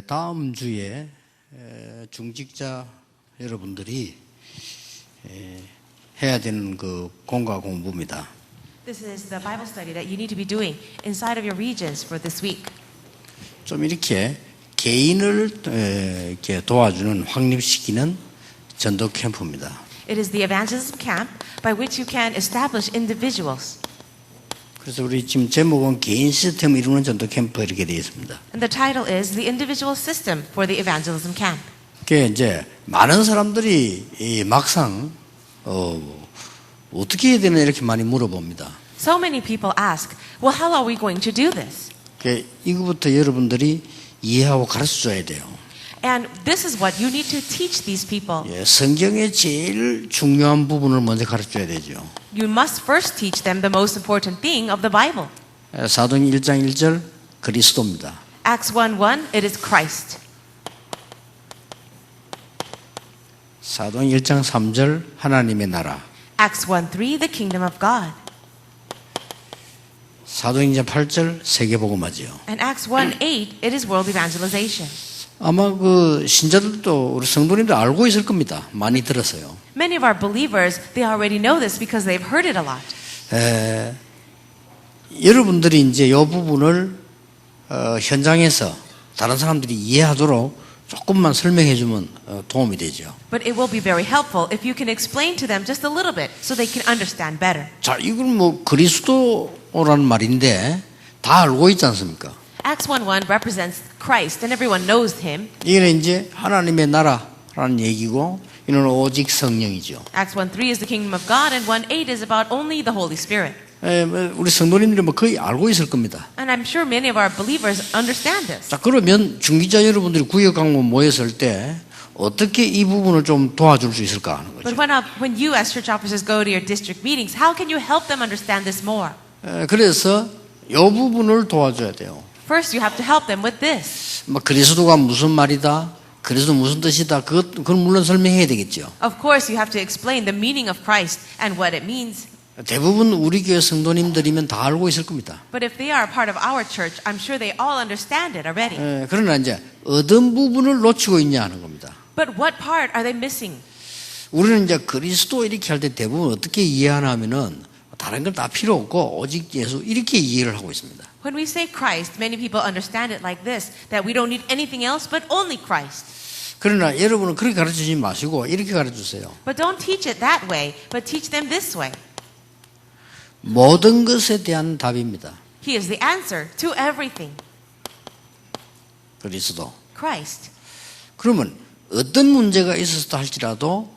다음 주에 중직자 여러분들이 해야 되는 그 공과 공부입니다. This is the Bible study that you need to be doing inside of your regions for this week. 좀 이렇게 개인을 이렇게 도와주는 확립시키는 전도 캠프입니다. It is the evangelism camp by which you can establish individuals. 그래서 우리 지금 제목은 개인 시스템 이루는 전도 캠프 이렇게 되어 있습니다. And the title is The Individual System for the Evangelism Camp. 그게 이제 많은 사람들이 막상 어떻게 해야 되나 이렇게 많이 물어봅니다. So many people ask, well, how are we going to do this? 이거부터 여러분들이 이해하고 가르쳐줘야 돼요. And this is what you need to teach these people. 성경의 제일 중요한 부분을 먼저 가르쳐줘야 되죠. You must first teach them the most important thing of the Bible. 사도행 1장 1절 그리스도입니다. Acts 1:1, it is Christ. 사도행 1장 3절 하나님의 나라. Acts 1:3, the kingdom of God. 사도행전 8절 세계복음화지요. And Acts 1:8, it is world evangelization. 아마 그 신자들도 우리 성도님들 알고 있을 겁니다. 많이 들었어요. Many of our believers, they already know this because they've heard it a lot. 여러분들이 이제 이 부분을 현장에서 다른 사람들이 이해하도록 조금만 설명해 주면 도움이 되죠. But it will be very helpful if you can explain to them just a little bit so they can understand better. 자, 이건 뭐 그리스도라는 말인데 다 알고 있지 않습니까? Acts 1:1 represents Christ and everyone knows him. 이거는 이제 하나님의 나라라는 얘기고 이는 오직 성령이죠. Acts 1:3 is the kingdom of God and 1:8 is about only the Holy Spirit. 우리 성도님들이 뭐 거의 알고 있을 겁니다. And I'm sure many of our believers understand this. 자, 그러면 중기자 여러분들이 구역 강문 모였을 때 어떻게 이 부분을 좀 도와줄 수 있을까 하는 거죠. But when you as church officers go to your district meetings, how can you help them understand this more? 그래서 이 부분을 도와줘야 돼요. First, you have to help them with this. 뭐 그리스도가 무슨 말이다, 그리스도 무슨 뜻이다, 그건 물론 설명해야 되겠죠. Of course, you have to explain the meaning of Christ and what it means. 대부분 우리 교회 성도님들이면 다 알고 있을 겁니다. But if they are a part of our church, I'm sure they all understand it already. 그러나 이제 어떤 부분을 놓치고 있냐 하는 겁니다. But what part are they missing? 우리는 이제 그리스도 이렇게 할 때 대부분 어떻게 이해하나 하면은 다른 건 다 필요 없고 오직 예수 이렇게 이해를 하고 있습니다. When we say Christ, many people understand it like this, that we don't need anything else but only Christ. 그러나 여러분은 그렇게 가르치지 마시고 이렇게 가르쳐주세요. But don't teach it that way, but teach them this way. 모든 것에 대한 답입니다. He is the answer to everything. 그리스도. Christ. 그러면 어떤 문제가 있었다 할지라도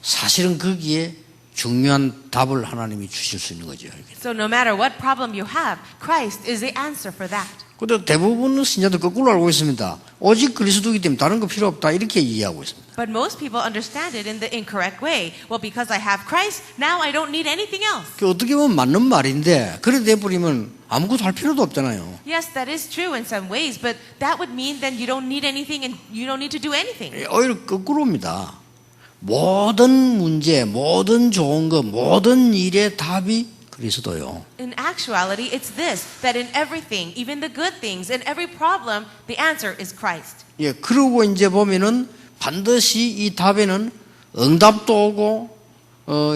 사실은 거기에 중요한 답을 하나님이 주실 수 있는 거죠. So no matter what problem you have, Christ is the answer for that. 근데 대부분 신자들 거꾸로 알고 있습니다. 오직 그리스도이기 때문에 다른 거 필요 없다 이렇게 이해하고 있습니다. But most people understand it in the incorrect way. Well, because I have Christ, now I don't need anything else. 어떻게 보면 맞는 말인데 그래 돼버리면 아무것도 할 필요도 없잖아요. Yes, that is true in some ways, but that would mean then you don't need anything and you don't need to do anything. 오히려 거꾸로입니다. 모든 문제, 모든 좋은 거, 모든 일의 답이 그리스도요. In actuality, it's this, that in everything, even the good things, in every problem, the answer is Christ. 그러고 이제 보면은 반드시 이 답에는 응답도 오고,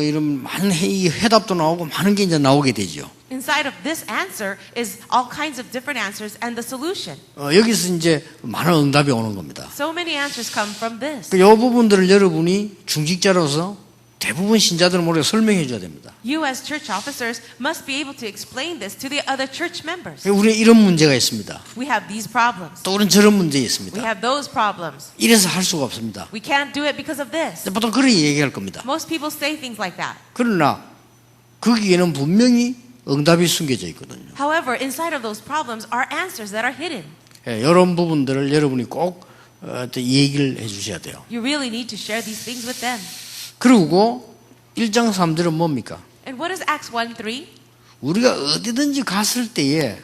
이런 많은 해답도 나오고 많은 게 이제 나오게 되죠. Inside of this answer is all kinds of different answers and the solution. 여기서 이제 많은 응답이 오는 겁니다. So many answers come from this. 이 부분들을 여러분이 중직자로서 대부분 신자들은 모르게 설명해 줘야 됩니다. You as church officers must be able to explain this to the other church members. 우리는 이런 문제가 있습니다. We have these problems. 또 우리는 저런 문제 We 있습니다. have those problems. 이래서 할 수가 없습니다. We can't do it because of this. 보통 그렇게 얘기할 겁니다. Most people say things like that. 그러나 거기에는 분명히 응답이 숨겨져 있거든요. However, inside of those problems are answers that are hidden. 이런 부분들을 여러분이 꼭 얘기를 해주셔야 돼요. You really need to share these things with them. 그리고 1장 3절은 뭡니까? And what is Acts 1:3? 우리가 어디든지 갔을 때에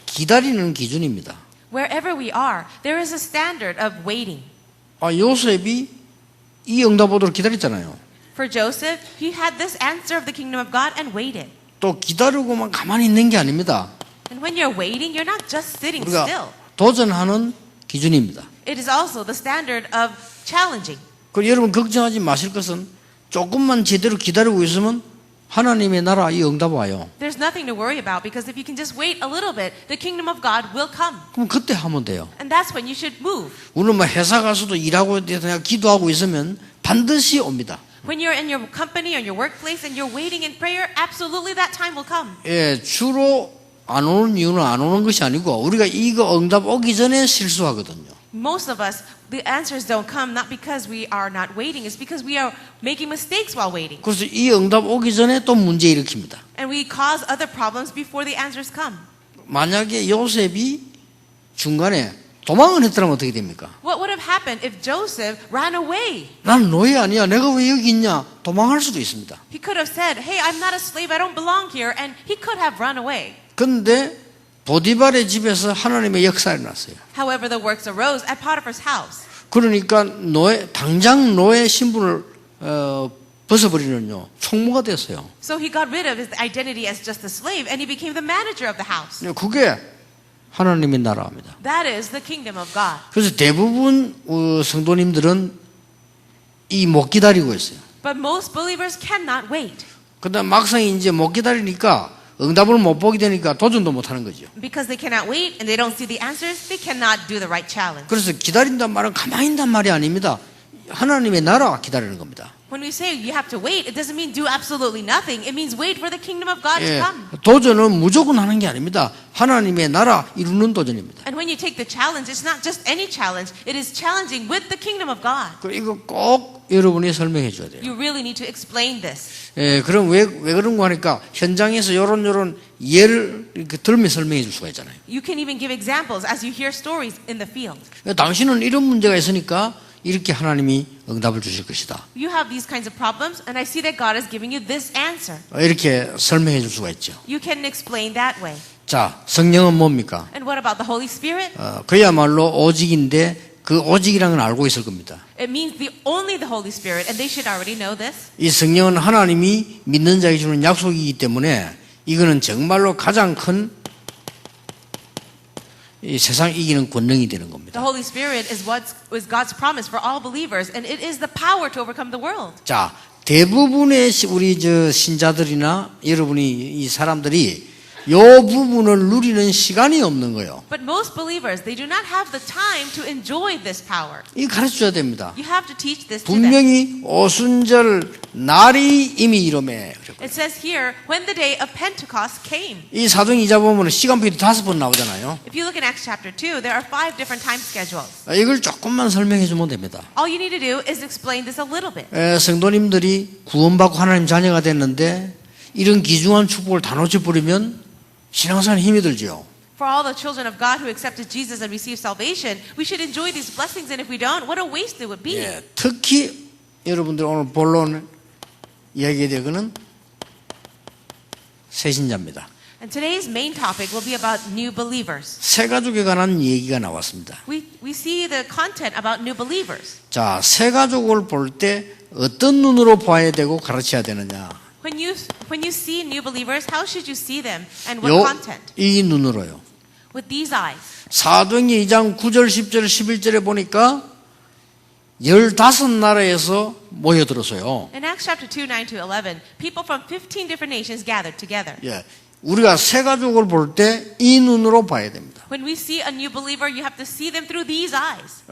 기다리는 기준입니다. Wherever we are, there is a standard of waiting. 요셉이 이 응답 오도록 기다렸잖아요. For Joseph, he had this answer of the kingdom of God and waited. 또 기다리고만 가만히 있는 게 아닙니다. And when you're waiting, you're not just sitting 우리가 still. 도전하는 기준입니다. It is also the standard of challenging. 그리고 여러분 걱정하지 마실 것은 조금만 제대로 기다리고 있으면 하나님의 나라 이 응답 와요. There's nothing to worry about because if you can just wait a little bit, the kingdom of God will come. 그럼 그때 하면 돼요. And that's when you should move. 우리는 뭐 회사 가서도 일하고 그냥 기도하고 있으면 반드시 옵니다. When you're in your company or your workplace and you're waiting in prayer, absolutely that time will come. 예, 주로 안 오는 이유는 안 오는 것이 아니고 우리가 이거 응답 오기 전에 실수하거든요. Most of us, the answers don't come not because we are not waiting, it's because we are making mistakes while waiting. 그래서 이 응답 오기 전에 또 문제 일으킵니다. And we cause other problems before the answers come. 만약에 요셉이 중간에 도망을 했더라면 어떻게 됩니까? What would have happened if Joseph ran away? 난 노예 아니야. 내가 왜 여기 있냐? 도망할 수도 있습니다. He could have said, hey, I'm not a slave, I don't belong here, and he could have run away. 그런데 보디발의 집에서 하나님의 역사가 일어났어요. However, the works arose at Potiphar's house. 그러니까 당장 노예 신분을 벗어버리는요 총무가 됐어요. So he got rid of his identity as just a slave, and he became the manager of the house. 그게 하나님의 나라입니다. That is the kingdom of God. 그래서 대부분 성도님들은 이 못 기다리고 있어요. But most believers cannot wait. 그다음 막상 이제 못 기다리니까 응답을 못 보게 되니까 도전도 못 하는 거죠. Because they cannot wait and they don't see the answers, they cannot do the right challenge. 그래서 기다린단 말은 가만히 있단 말이 아닙니다. 하나님의 나라가 기다리는 겁니다. When we say you have to wait, it doesn't mean do absolutely nothing. It means wait for the kingdom of God to 예, come. 도전은 무조건 하는 게 아닙니다. 하나님의 나라 이루는 도전입니다. And when you take the challenge, it's not just any challenge. It is challenging with the kingdom of God. 이거 꼭 여러분이 설명해 줘야 돼요. You really need to explain this. 예, 그럼 왜 그런 거 하니까 현장에서 요런 예를 이렇게 들면 설명해 줄 수가 있잖아요. You can even give examples as you hear stories in the field. 당신은 이런 문제가 있으니까 이렇게 하나님이 응답을 주실 것이다. You have these kinds of problems, and I see that God is giving you this answer. 이렇게 설명해 줄 수가 있죠. You can explain that way. 자, 성령은 뭡니까? And what about the Holy Spirit? 그야말로 오직인데 그 오직이라는 걸 알고 있을 겁니다. It means only the Holy Spirit, and they should already know this. 이 성령은 하나님이 믿는 자에게 주는 약속이기 때문에 이거는 정말로 가장 큰 이 세상 이기는 권능이 되는 겁니다. The Holy Spirit is God's promise for all believers, and it is the power to overcome the world. 자, 대부분의 우리 신자들이나 여러분이 이 사람들이 요 부분을 누리는 시간이 없는 거예요. But most believers, they do not have the time to enjoy this power. 이거 가르쳐줘야 됩니다. You have to teach this to them. 분명히 오순절 날이 이미 이름에 It says here, when the day of Pentecost came. 이 사도행 2자 보면 시간표도 5번 나오잖아요. If you look in Acts chapter 2, there are 5 different time schedules. 이걸 조금만 설명해 주면 됩니다. All you need to do is explain this a little bit. 성도님들이 구원받고 하나님 자녀가 됐는데 이런 귀중한 축복을 다 놓쳐버리면 신앙생활 힘이 들죠. For all the children of God who accepted Jesus and received salvation, we should enjoy these blessings, and if we don't, what a waste it would be. 예, 특히 여러분들 오늘 본론 이야기해야 될 거는 새신자입니다. And today's main topic will be about new believers. 새 가족에 관한 얘기가 나왔습니다. We see the content about new believers. 자, 새 가족을 볼 때 어떤 눈으로 봐야 되고 가르쳐야 되느냐? When you see new believers, how should you see them and what content? 이 눈으로요. With these eyes. 사도행전 2장 9절, 10절, 11절에 보니까 15나라에서 모여들어서요. In Acts chapter 2, 9 to 11, people from 15 different nations gathered together. 예, 우리가 새 가족을 볼 때 이 눈으로 봐야 됩니다. When we see a new believer, you have to see them through these eyes.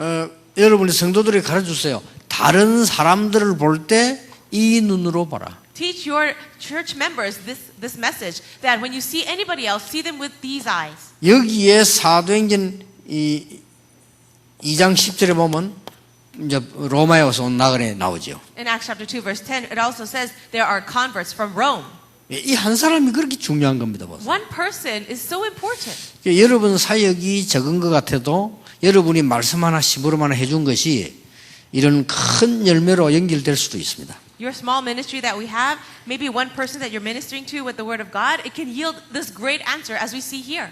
여러분이 성도들이 가르쳐주세요. 다른 사람들을 볼 때 이 눈으로 봐라. Teach your church members this message that when you see anybody else, see them with these eyes. 여기에 사도행전 2장 10절에 보면 이제 로마에서 온 나그네 나오죠. In Acts chapter 2 verse 10, it also says there are converts from Rome. 이 한 사람이 그렇게 중요한 겁니다. 보세요. One person is so important. 여러분 사역이 적은 것 같아도 여러분이 말씀 하나 심부름 하나 해준 것이 이런 큰 열매로 연결될 수도 있습니다. Your small ministry that we have, maybe one person that you're ministering to with the word of God, it can yield this great answer as we see here.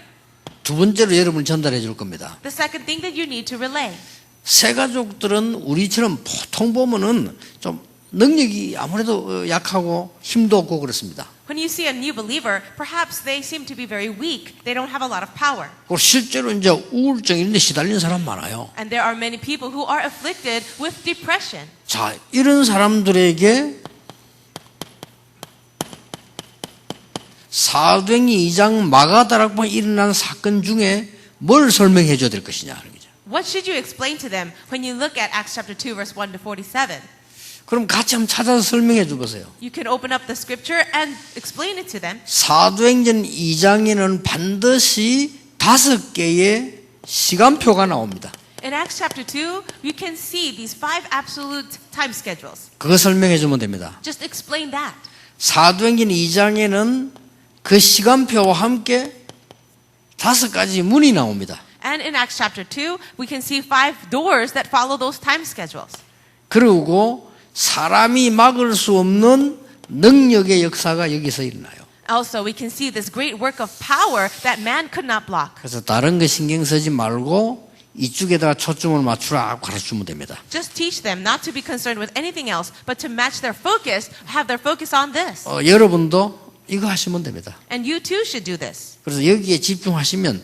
두 번째로 여러분 전달해 줄 겁니다. The second thing that you need to relay. 새 가족들은 우리처럼 보통 보면은 좀 능력이 아무래도 약하고 힘도 없고 그렇습니다. When you see a new believer, perhaps they seem to be very weak. They don't have a lot of power. 그리고 실제로 이제 우울증 이런 데 시달리는 사람 많아요. And there are many people who are afflicted with depression. 자, 이런 사람들에게 사도행전 2장 마가다락방에 일어난 사건 중에 뭘 설명해 줘야 될 것이냐 하는 거죠. What should you explain to them when you look at Acts chapter 2 verse 1 to 47? 그럼 같이 한번 찾아서 설명해 줘 보세요. You can open up the scripture and explain it to them. 사도행전 2장에는 반드시 5개의 시간표가 나옵니다. In Acts chapter 2, you can see these 5 absolute time schedules. 그거 설명해 주면 됩니다. Just explain that. 사도행전 2장에는 그 시간표와 함께 5가지 문이 나옵니다. And in Acts chapter 2, we can see 5 doors that follow those time schedules. 그리고 사람이 막을 수 없는 능력의 역사가 여기서 일어나요. Also, we can see this great work of power that man could not block. 그래서 다른 거 신경 쓰지 말고 이쪽에다가 초점을 맞추라고 가르치면 됩니다. Just teach them not to be concerned with anything else, but to match their focus, have their focus on this. 여러분도 이거 하시면 됩니다. And you too should do this. 그래서 여기에 집중하시면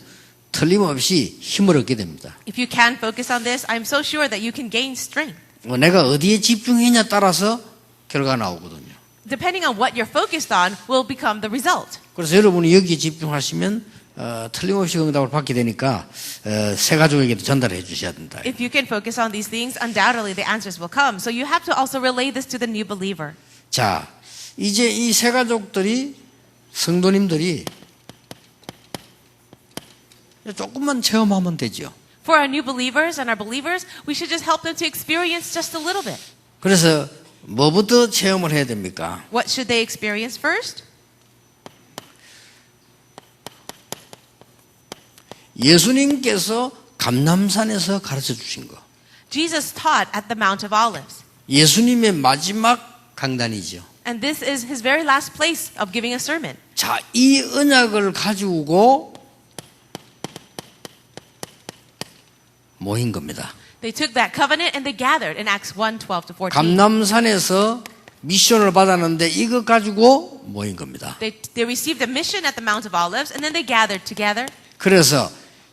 틀림없이 힘을 얻게 됩니다. If you can focus on this, I'm so sure that you can gain strength. 내가 어디에 집중했냐에 따라서 결과가 나오거든요. Depending on what you're focused on will become the result. 그래서 여러분이 여기에 집중하시면 틀림없이 응답을 받게 되니까 새 가족에게도 전달해 주셔야 된다. If you can focus on these things, undoubtedly the answers will come. So you have to also relay this to the new believer. 자, 이제 이 새 가족들이 성도님들이 조금만 체험하면 되죠. For our new believers and our believers, we should just help them to experience just a little bit. 그래서 뭐부터 체험을 해야 됩니까? What should they experience first? 예수님께서 감람산에서 가르쳐 주신 거. Jesus taught at the Mount of Olives. 예수님의 마지막 강단이죠. And this is his very last place of giving a sermon. 자, 이 언약을 가지고 모인 겁니다. They took that covenant and they gathered in Acts 1:12 to 14. 감람산에서 미션을 받았는데 이것 가지고 모인 겁니다. They received a mission at the Mount of Olives and then they gathered together. 그래서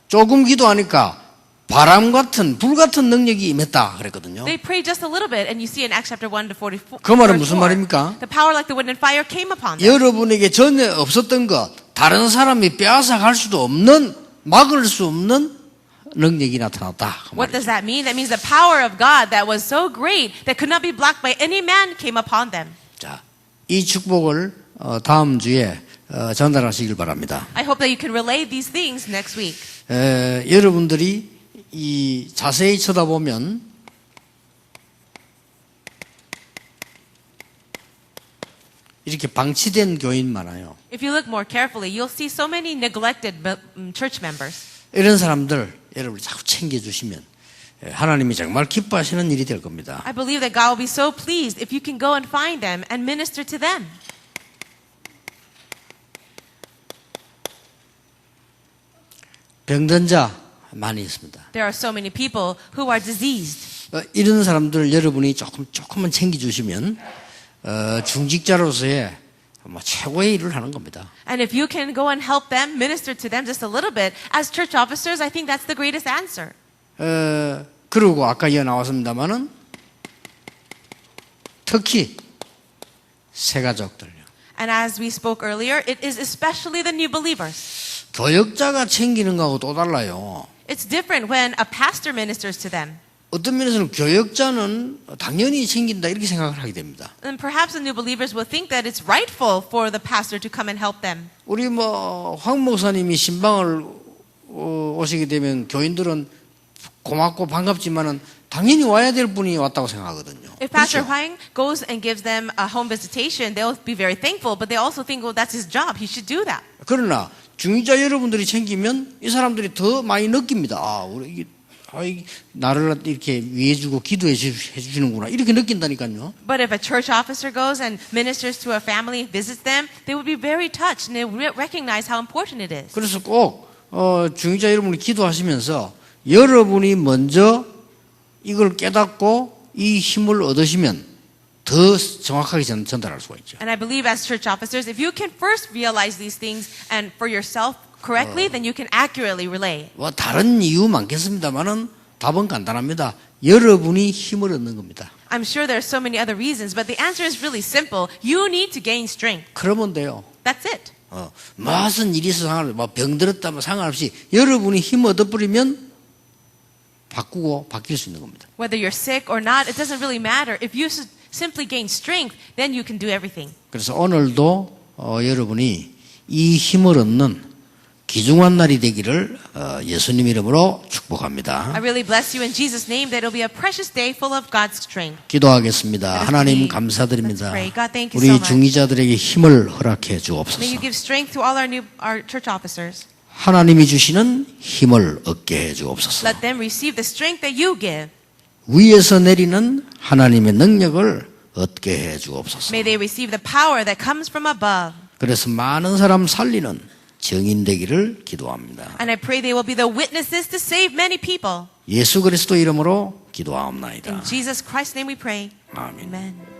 조금 기도하니까 바람 같은 불 같은 능력이 임했다 그랬거든요. They prayed just a little bit and you see in Acts chapter 1 to 44. 그 말은 무슨 말입니까? The power like the wind and fire came upon them. 여러분에게 전에 없었던 것, 다른 사람이 빼앗아 갈 수도 없는, 막을 수 없는 능력이 나타났다. 그 What 말이죠. does that mean? That means the power of God that was so great that could not be blocked by any man came upon them. 자, 이 축복을 다음 주에 전달하시길 바랍니다. I hope that you can relay these things next week. 여러분들이 이 자세히 쳐다보면 이렇게 방치된 교인 많아요. If you look more carefully, you'll see so many neglected church members. 이런 사람들 여러분이 자꾸 챙겨주시면 하나님이 정말 기뻐하시는 일이 될 겁니다. I believe that God will be so pleased if you can go and find them and minister to them. 병든 자 많이 있습니다. There are so many people who are diseased. 이런 사람들 여러분이 조금만 챙겨주시면 중직자로서의 뭐 최고의 일을 하는 겁니다. And if you can go and help them, minister to them just a little bit, as church officers, I think that's the greatest answer. 그리고 아까 이어 나왔습니다만은 특히 새 가족들요. And as we spoke earlier, it is especially the new believers. 교역자가 챙기는 거하고 또 달라요. It's different when a pastor ministers to them. 어떤 면에서는 교역자는 당연히 챙긴다 이렇게 생각을 하게 됩니다. And perhaps the new believers will think that it's rightful for the pastor to come and help them. 우리 황 목사님이 신방을 오시게 되면 교인들은 고맙고 반갑지만은 당연히 와야 될 분이 왔다고 생각하거든요. If Pastor 그렇죠? Huang goes and gives them a home visitation, they'll be very thankful, but they also think, well, that's his job. He should do that. 그러나 중위자 여러분들이 챙기면 이 사람들이 더 많이 느낍니다. 우리 나를 이렇게 위해주고 기도해 주시는구나 이렇게 느낀다니까요. But if a church officer goes and ministers to a family, visits them, they will be very touched and they will recognize how important it is. 그래서 꼭 중위자 여러분이 기도하시면서 여러분이 먼저 이걸 깨닫고 이 힘을 얻으시면 더 정확하게 전달할 수가 있죠. And I believe as church officers, if you can first realize these things and for yourself correctly, then you can accurately relay. 뭐 다른 이유 많겠습니다만은 답은 간단합니다. 여러분이 힘을 얻는 겁니다. I'm sure there are so many other reasons, but the answer is really simple. You need to gain strength. 그러면 돼요. That's it. 무슨 일이 있어 상관없이 뭐 병들었다 뭐 상관없이 여러분이 힘 얻어버리면 바꾸고 바뀔 수 있는 겁니다. Whether you're sick or not, it doesn't really matter. If you simply gain strength, then you can do everything. 그래서 오늘도 여러분이 이 힘을 얻는 귀중한 날이 되기를 예수님 이름으로 축복합니다. I really bless you in Jesus' name that it'll be a precious day full of God's strength. 기도하겠습니다. 하나님 Let's 감사드립니다. pray. God, thank you 우리 so much. 중위자들에게 힘을 허락해 May 주옵소서. you give strength to all our church officers. 하나님이 주시는 힘을 얻게 해 주옵소서. Let them receive the strength that you give. 위에서 내리는 하나님의 능력을 얻게 해 주옵소서. May they receive the power that comes from above. 그래서 많은 사람 살리는 증인 되기를 기도합니다. And I pray they will be the witnesses to save many people. 예수 그리스도 이름으로 기도하옵나이다. In Jesus Christ's name we pray. 아멘. Amen.